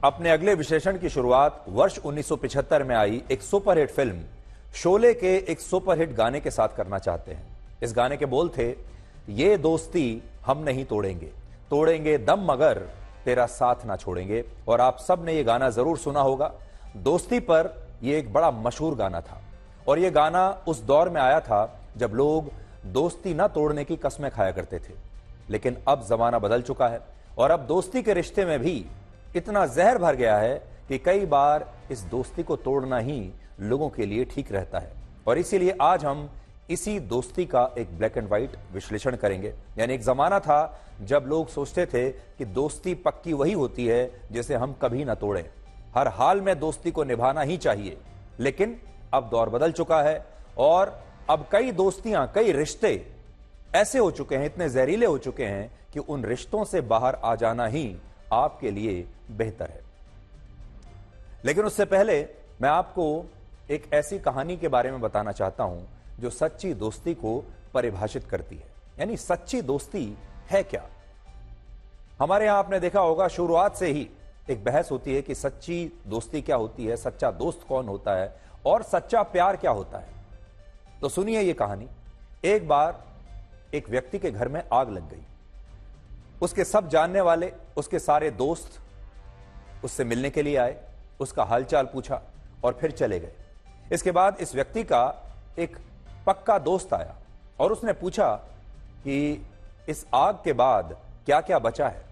अपने अगले विश्लेषण की शुरुआत वर्ष 1975 में आई एक सुपरहिट फिल्म शोले के एक सुपरहिट गाने के साथ करना चाहते हैं। इस गाने के बोल थे, ये दोस्ती हम नहीं तोड़ेंगे, तोड़ेंगे दम मगर तेरा साथ ना छोड़ेंगे। और आप सब ने यह गाना जरूर सुना होगा। दोस्ती पर यह एक बड़ा मशहूर गाना था और यह गाना उस दौर में आया था जब लोग दोस्ती ना तोड़ने की कस्में खाया करते थे। लेकिन अब जमाना बदल चुका है और अब दोस्ती के रिश्ते में भी इतना जहर भर गया है कि कई बार इस दोस्ती को तोड़ना ही लोगों के लिए ठीक रहता है। और इसीलिए आज हम इसी दोस्ती का एक ब्लैक एंड व्हाइट विश्लेषण करेंगे। यानी एक जमाना था जब लोग सोचते थे कि दोस्ती पक्की वही होती है जिसे हम कभी ना तोड़ें, हर हाल में दोस्ती को निभाना ही चाहिए। लेकिन अब दौर बदल चुका है और अब कई दोस्तियां, कई रिश्ते ऐसे हो चुके हैं, इतने जहरीले हो चुके हैं कि उन रिश्तों से बाहर आ जाना ही आपके लिए बेहतर है। लेकिन उससे पहले मैं आपको एक ऐसी कहानी के बारे में बताना चाहता हूं जो सच्ची दोस्ती को परिभाषित करती है। यानी सच्ची दोस्ती है क्या। हमारे यहां आपने देखा होगा शुरुआत से ही एक बहस होती है कि सच्ची दोस्ती क्या होती है, सच्चा दोस्त कौन होता है और सच्चा प्यार क्या होता है। तो सुनिए ये कहानी। एक बार एक व्यक्ति के घर में आग लग गई। उसके सब जानने वाले, उसके सारे दोस्त उससे मिलने के लिए आए, उसका हालचाल पूछा और फिर चले गए। इसके बाद इस व्यक्ति का एक पक्का दोस्त आया और उसने पूछा कि इस आग के बाद क्या क्या बचा है।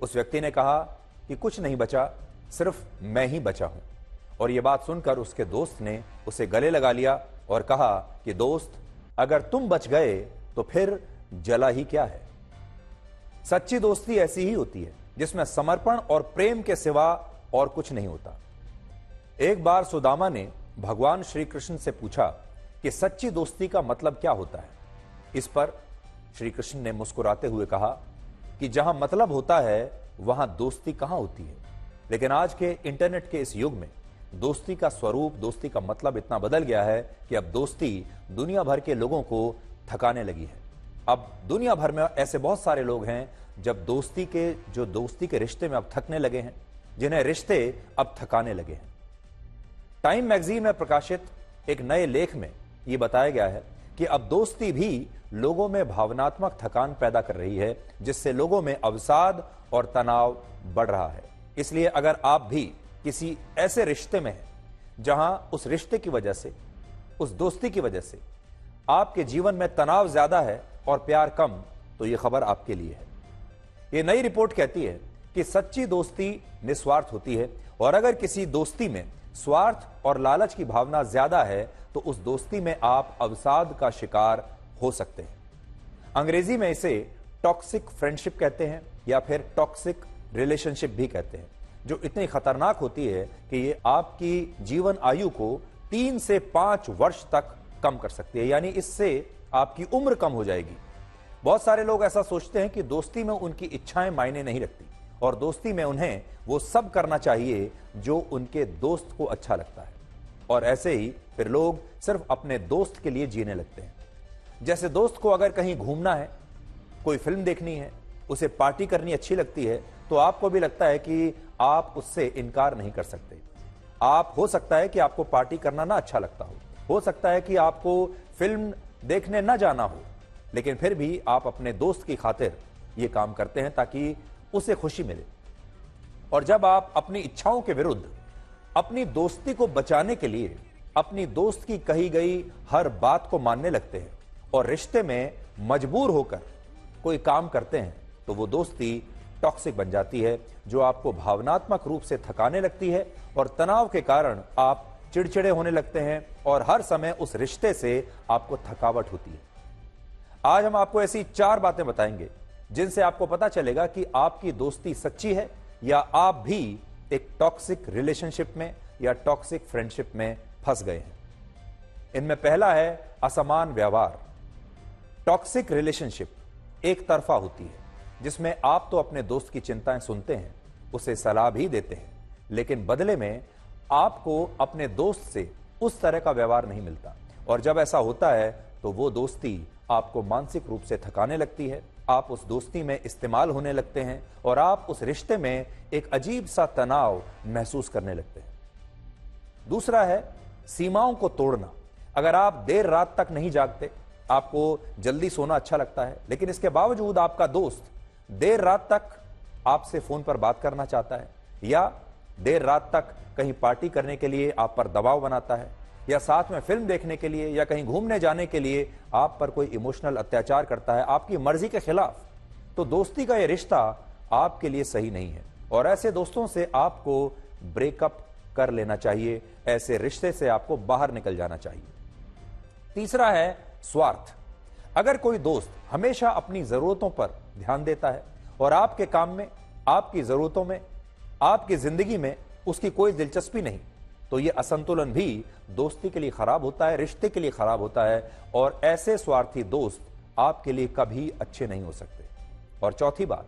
उस व्यक्ति ने कहा कि कुछ नहीं बचा, सिर्फ मैं ही बचा हूं। और यह बात सुनकर उसके दोस्त ने उसे गले लगा लिया और कहा कि दोस्त, अगर तुम बच गए तो फिर जला ही क्या है। सच्ची दोस्ती ऐसी ही होती है जिसमें समर्पण और प्रेम के सिवा और कुछ नहीं होता। एक बार सुदामा ने भगवान श्री कृष्ण से पूछा कि सच्ची दोस्ती का मतलब क्या होता है। इस पर श्री कृष्ण ने मुस्कुराते हुए कहा कि जहां मतलब होता है वहां दोस्ती कहां होती है। लेकिन आज के इंटरनेट के इस युग में दोस्ती का स्वरूप, दोस्ती का मतलब इतना बदल गया है कि अब दोस्ती दुनिया भर के लोगों को थकाने लगी है। अब दुनिया भर में ऐसे बहुत सारे लोग हैं जब दोस्ती के रिश्ते में अब थकने लगे हैं, जिन्हें रिश्ते अब थकाने लगे हैं। टाइम मैगजीन में प्रकाशित एक नए लेख में यह बताया गया है कि अब दोस्ती भी लोगों में भावनात्मक थकान पैदा कर रही है, जिससे लोगों में अवसाद और तनाव बढ़ रहा है। इसलिए अगर आप भी किसी ऐसे रिश्ते में हैं जहां उस रिश्ते की वजह से, उस दोस्ती की वजह से आपके जीवन में तनाव ज्यादा है और प्यार कम, तो यह खबर आपके लिए है। यह नई रिपोर्ट कहती है कि सच्ची दोस्ती निस्वार्थ होती है और अगर किसी दोस्ती में स्वार्थ और लालच की भावना ज्यादा है तो उस दोस्ती में आप अवसाद का शिकार हो सकते हैं। अंग्रेजी में इसे टॉक्सिक फ्रेंडशिप कहते हैं या फिर टॉक्सिक रिलेशनशिप भी कहते हैं, जो इतनी खतरनाक होती है कि ये आपकी जीवन आयु को 3 से 5 वर्ष तक कम कर सकती है। यानी इससे आपकी उम्र कम हो जाएगी। बहुत सारे लोग ऐसा सोचते हैं कि दोस्ती में उनकी इच्छाएं मायने नहीं रखती और दोस्ती में उन्हें वो सब करना चाहिए जो उनके दोस्त को अच्छा लगता है। और ऐसे ही फिर लोग सिर्फ अपने दोस्त के लिए जीने लगते हैं। जैसे दोस्त को अगर कहीं घूमना है, कोई फिल्म देखनी है, उसे पार्टी करनी अच्छी लगती है, तो आपको भी लगता है कि आप उससे इनकार नहीं कर सकते। आप, हो सकता है कि आपको पार्टी करना ना अच्छा लगता हो सकता है कि आपको फिल्म देखने ना जाना हो, लेकिन फिर भी आप अपने दोस्त की खातिर यह काम करते हैं ताकि उसे खुशी मिले। और जब आप अपनी इच्छाओं के विरुद्ध अपनी दोस्ती को बचाने के लिए अपनी दोस्त की कही गई हर बात को मानने लगते हैं और रिश्ते में मजबूर होकर कोई काम करते हैं, तो वो दोस्ती टॉक्सिक बन जाती है, जो आपको भावनात्मक रूप से थकाने लगती है और तनाव के कारण आप चिड़चिड़े होने लगते हैं और हर समय उस रिश्ते से आपको थकावट होती है। आज हम आपको ऐसी 4 बातें बताएंगे जिनसे आपको पता चलेगा कि आपकी दोस्ती सच्ची है या आप भी एक टॉक्सिक रिलेशनशिप में या टॉक्सिक फ्रेंडशिप में फंस गए हैं। इनमें पहला है असमान व्यवहार। टॉक्सिक रिलेशनशिप एक तरफा होती है, जिसमें आप तो अपने दोस्त की चिंताएं सुनते हैं, उसे सलाह भी देते हैं, लेकिन बदले में आपको अपने दोस्त से उस तरह का व्यवहार नहीं मिलता। और जब ऐसा होता है तो वो दोस्ती आपको मानसिक रूप से थकाने लगती है आप उस दोस्ती में इस्तेमाल होने लगते हैं और आप उस रिश्ते में एक अजीब सा तनाव महसूस करने लगते हैं। दूसरा है सीमाओं को तोड़ना। अगर आप देर रात तक नहीं जागते, आपको जल्दी सोना अच्छा लगता है, लेकिन इसके बावजूद आपका दोस्त देर रात तक आपसे फोन पर बात करना चाहता है, या देर रात तक कहीं पार्टी करने के लिए आप पर दबाव बनाता है, या साथ में फिल्म देखने के लिए या कहीं घूमने जाने के लिए आप पर कोई इमोशनल अत्याचार करता है आपकी मर्जी के खिलाफ, तो दोस्ती का यह रिश्ता आपके लिए सही नहीं है और ऐसे दोस्तों से आपको ब्रेकअप कर लेना चाहिए। ऐसे रिश्ते से आपको बाहर निकल जाना चाहिए। तीसरा है स्वार्थ। अगर कोई दोस्त हमेशा अपनी जरूरतों पर ध्यान देता है और आपके काम में, आपकी जरूरतों में, आपकी जिंदगी में उसकी कोई दिलचस्पी नहीं, तो यह असंतुलन भी दोस्ती के लिए खराब होता है, रिश्ते के लिए खराब होता है और ऐसे स्वार्थी दोस्त आपके लिए कभी अच्छे नहीं हो सकते। और चौथी बात,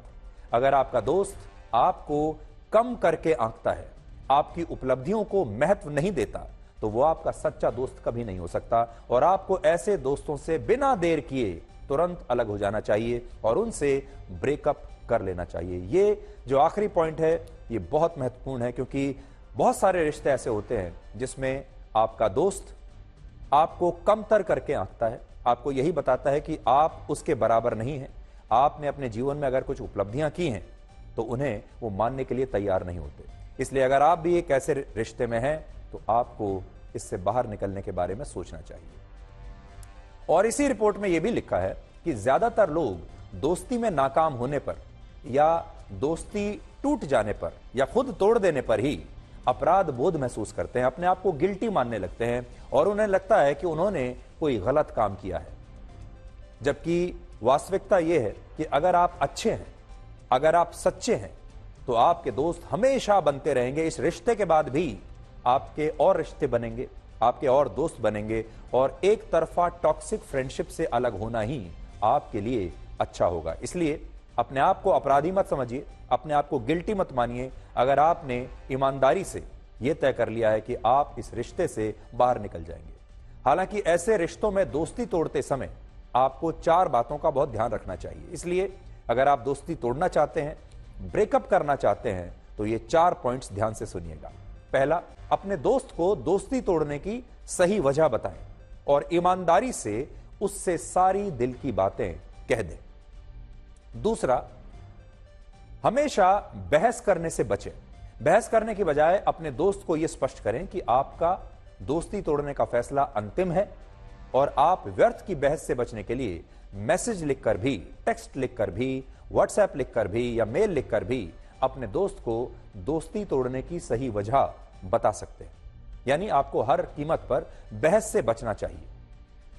अगर आपका दोस्त आपको कम करके आंकता है, आपकी उपलब्धियों को महत्व नहीं देता, तो वो आपका सच्चा दोस्त कभी नहीं हो सकता और आपको ऐसे दोस्तों से बिना देर किए तुरंत अलग हो जाना चाहिए और उनसे ब्रेकअप कर लेना चाहिए। ये जो आखिरी पॉइंट है ये बहुत महत्वपूर्ण है, क्योंकि बहुत सारे रिश्ते ऐसे होते हैं जिसमें आपका दोस्त आपको कमतर करके आंकता है, आपको यही बताता है कि आप उसके बराबर नहीं हैं। आपने अपने जीवन में अगर कुछ उपलब्धियां की हैं तो उन्हें वो मानने के लिए तैयार नहीं होते। इसलिए अगर आप भी एक ऐसे रिश्ते में हैं तो आपको इससे बाहर निकलने के बारे में सोचना चाहिए। और इसी रिपोर्ट में यह भी लिखा है कि ज्यादातर लोग दोस्ती में नाकाम होने पर या दोस्ती टूट जाने पर या खुद तोड़ देने पर ही अपराध बोध महसूस करते हैं, अपने आप को गिल्टी मानने लगते हैं और उन्हें लगता है कि उन्होंने कोई गलत काम किया है। जबकि वास्तविकता यह है कि अगर आप अच्छे हैं, अगर आप सच्चे हैं, तो आपके दोस्त हमेशा बनते रहेंगे। इस रिश्ते के बाद भी आपके और रिश्ते बनेंगे, आपके और दोस्त बनेंगे और एक तरफा टॉक्सिक फ्रेंडशिप से अलग होना ही आपके लिए अच्छा होगा। इसलिए अपने आप को अपराधी मत समझिए, अपने आप को गिल्टी मत मानिए अगर आपने ईमानदारी से यह तय कर लिया है कि आप इस रिश्ते से बाहर निकल जाएंगे। हालांकि ऐसे रिश्तों में दोस्ती तोड़ते समय आपको 4 बातों का बहुत ध्यान रखना चाहिए। इसलिए अगर आप दोस्ती तोड़ना चाहते हैं, ब्रेकअप करना चाहते हैं, तो ये 4 पॉइंट्स ध्यान से सुनिएगा। पहला, अपने दोस्त को दोस्ती तोड़ने की सही वजह बताएं और ईमानदारी से उससे सारी दिल की बातें कह दें। दूसरा, हमेशा बहस करने से बचें। बहस करने की बजाय अपने दोस्त को यह स्पष्ट करें कि आपका दोस्ती तोड़ने का फैसला अंतिम है और आप व्यर्थ की बहस से बचने के लिए मैसेज लिखकर भी, टेक्स्ट लिखकर भी, व्हाट्सएप लिखकर भी या मेल लिखकर भी अपने दोस्त को दोस्ती तोड़ने की सही वजह बता सकते हैं। यानी आपको हर कीमत पर बहस से बचना चाहिए।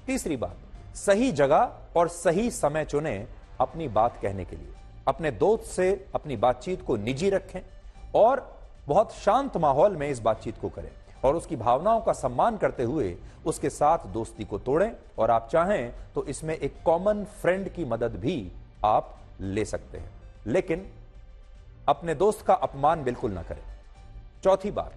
तीसरी बात, सही जगह और सही समय चुनें अपनी बात कहने के लिए। अपने दोस्त से अपनी बातचीत को निजी रखें और बहुत शांत माहौल में इस बातचीत को करें और उसकी भावनाओं का सम्मान करते हुए उसके साथ दोस्ती को तोड़ें और आप चाहें तो इसमें एक कॉमन फ्रेंड की मदद भी आप ले सकते हैं, लेकिन अपने दोस्त का अपमान बिल्कुल ना करें। चौथी बात,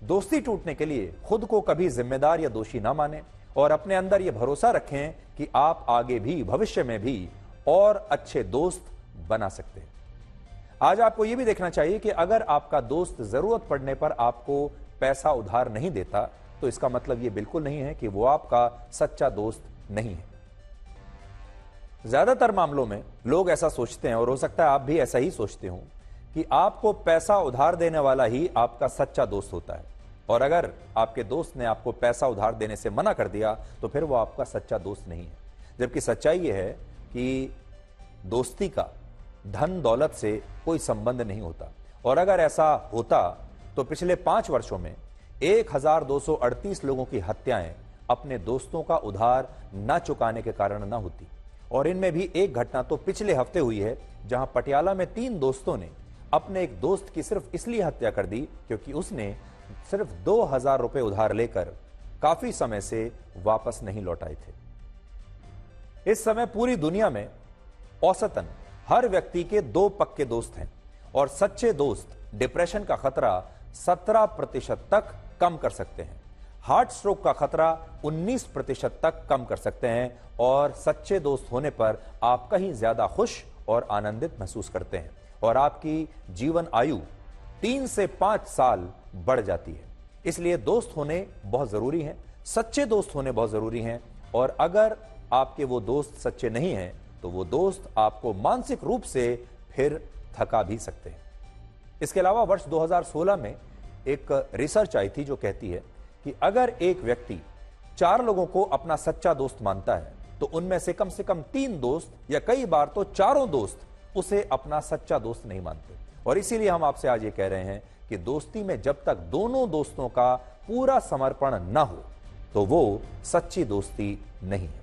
दोस्ती टूटने के लिए खुद को कभी जिम्मेदार या दोषी ना माने और अपने अंदर यह भरोसा रखें कि आप आगे भी, भविष्य में भी और अच्छे दोस्त बना सकते हैं। आज आपको यह भी देखना चाहिए कि अगर आपका दोस्त जरूरत पड़ने पर आपको पैसा उधार नहीं देता, तो इसका मतलब यह बिल्कुल नहीं है कि वो आपका सच्चा दोस्त नहीं है। ज्यादातर मामलों में लोग ऐसा सोचते हैं और हो सकता है आप भी ऐसा ही सोचते हो कि आपको पैसा उधार देने वाला ही आपका सच्चा दोस्त होता है और अगर आपके दोस्त ने आपको पैसा उधार देने से मना कर दिया तो फिर वो आपका सच्चा दोस्त नहीं है। जबकि सच्चाई यह है कि दोस्ती का धन दौलत से कोई संबंध नहीं होता और अगर ऐसा होता तो पिछले 5 वर्षों में 1238 लोगों की हत्याएं अपने दोस्तों का उधार न चुकाने के कारण न होती। और इनमें भी एक घटना तो पिछले हफ्ते हुई है जहां पटियाला में 3 दोस्तों ने अपने एक दोस्त की सिर्फ इसलिए हत्या कर दी क्योंकि उसने सिर्फ 2000 रुपए उधार लेकर काफी समय से वापस नहीं लौटाए थे। इस समय पूरी दुनिया में औसतन हर व्यक्ति के 2 पक्के दोस्त हैं और सच्चे दोस्त डिप्रेशन का खतरा 17% तक कम कर सकते हैं। हार्ट स्ट्रोक का खतरा 19% तक कम कर सकते हैं और सच्चे दोस्त होने पर आप कहीं ज्यादा खुश और आनंदित महसूस करते हैं और आपकी जीवन आयु 3 से 5 साल बढ़ जाती है। इसलिए दोस्त होने बहुत जरूरी हैं, सच्चे दोस्त होने बहुत जरूरी हैं और अगर आपके वो दोस्त सच्चे नहीं हैं तो वो दोस्त आपको मानसिक रूप से फिर थका भी सकते हैं। इसके अलावा वर्ष 2016 में एक रिसर्च आई थी जो कहती है कि अगर एक व्यक्ति 4 लोगों को अपना सच्चा दोस्त मानता है तो उनमें से कम 3 दोस्त या कई बार तो चारों दोस्त उसे अपना सच्चा दोस्त नहीं मानते। और इसीलिए हम आपसे आज ये कह रहे हैं कि दोस्ती में जब तक दोनों दोस्तों का पूरा समर्पण न हो तो वो सच्ची दोस्ती नहीं है।